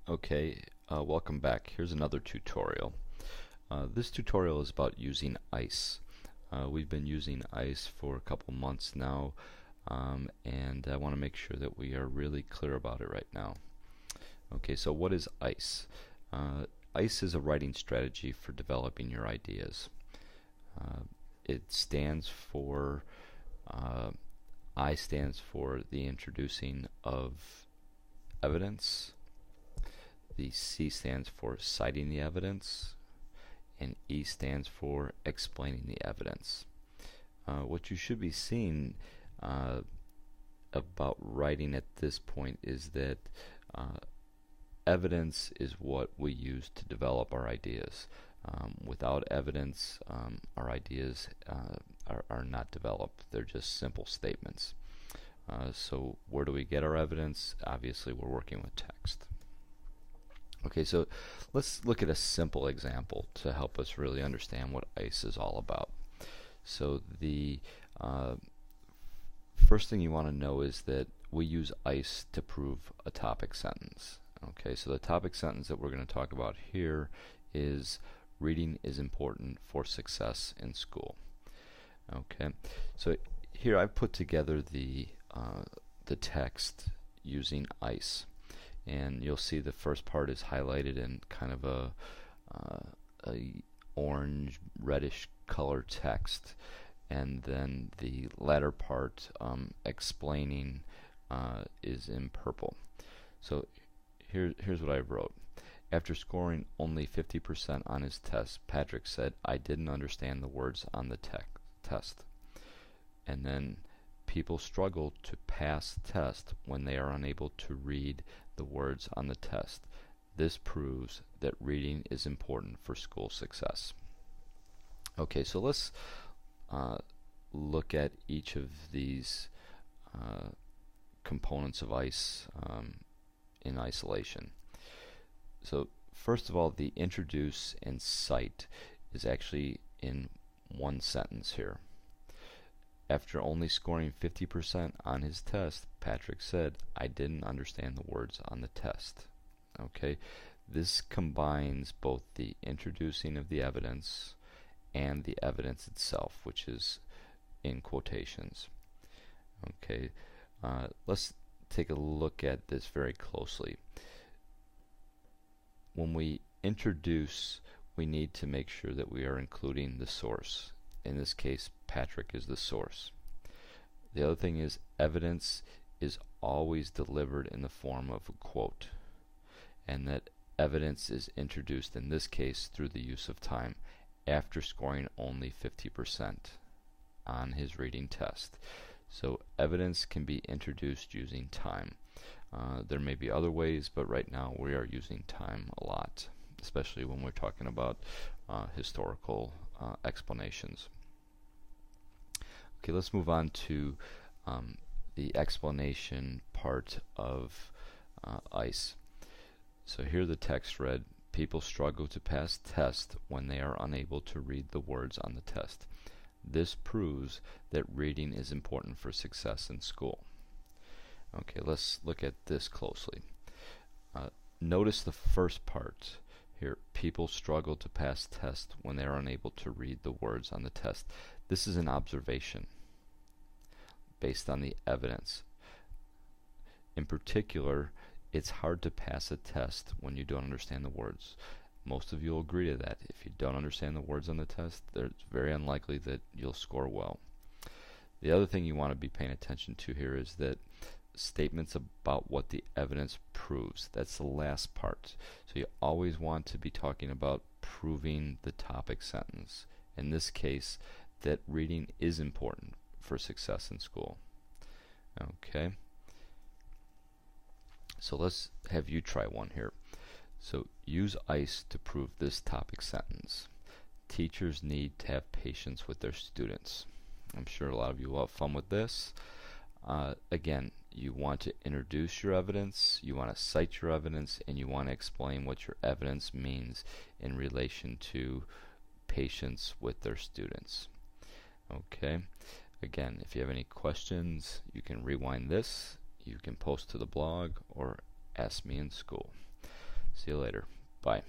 Okay, welcome back. Here's another tutorial. This tutorial is about using ICE. We've been using ICE for a couple months now, and I want to make sure that we are really clear about it right now. Okay, so what is ICE? ICE is a writing strategy for developing your ideas. It stands for, I stands for the introducing of evidence. The C stands for citing the evidence, and E stands for explaining the evidence. What you should be seeing about writing at this point is that evidence is what we use to develop our ideas. Without evidence, our ideas are not developed. They're just simple statements. So where do we get our evidence? Obviously, we're working with text. Okay, so let's look at a simple example to help us really understand what ICE is all about. So the first thing you want to know is that we use ICE to prove a topic sentence. Okay, so the topic sentence that we're going to talk about here is reading is important for success in school. Okay, so here I've put together the text using ICE. And you'll see the first part is highlighted in kind of a orange reddish color text, and then the latter part explaining is in purple. So here's what I wrote. After scoring only 50% on his test, Patrick said, "I didn't understand the words on the test." And then, people struggle to pass test when they are unable to read the words on the test. This proves that reading is important for school success. Okay, so let's look at each of these components of ICE in isolation. So first of all, the introduce and cite is actually in one sentence here. After only scoring 50% on his test, Patrick said, "I didn't understand the words on the test." Okay, this combines both the introducing of the evidence and the evidence itself, which is in quotations. Okay, let's take a look at this very closely. When we introduce, we need to make sure that we are including the source. In this case, Patrick is the source. The other thing is evidence is always delivered in the form of a quote, and that evidence is introduced in this case through the use of time after scoring only 50% on his reading test. So evidence can be introduced using time. There may be other ways, but right now we are using time a lot, especially when we're talking about historical explanations. Okay, let's move on to the explanation part of ICE. So here the text read, "People struggle to pass tests when they are unable to read the words on the test. This proves that reading is important for success in school." Okay, let's look at this closely. Notice the first part here. People struggle to pass tests when they are unable to read the words on the test. This is an observation based on the evidence. In particular, it's hard to pass a test when you don't understand the words. Most of you will agree to that. If you don't understand the words on the test, it's very unlikely that you'll score well. The other thing you want to be paying attention to here is that statements about what the evidence proves. That's the last part. So you always want to be talking about proving the topic sentence. In this case, that reading is important for success in school. Okay. So let's have you try one here. So use ICE to prove this topic sentence. Teachers need to have patience with their students. I'm sure a lot of you will have fun with this. Again, you want to introduce your evidence, you want to cite your evidence, and you want to explain what your evidence means in relation to patience with their students. Okay, again, if you have any questions, you can rewind this, you can post to the blog, or ask me in school. See you later. Bye.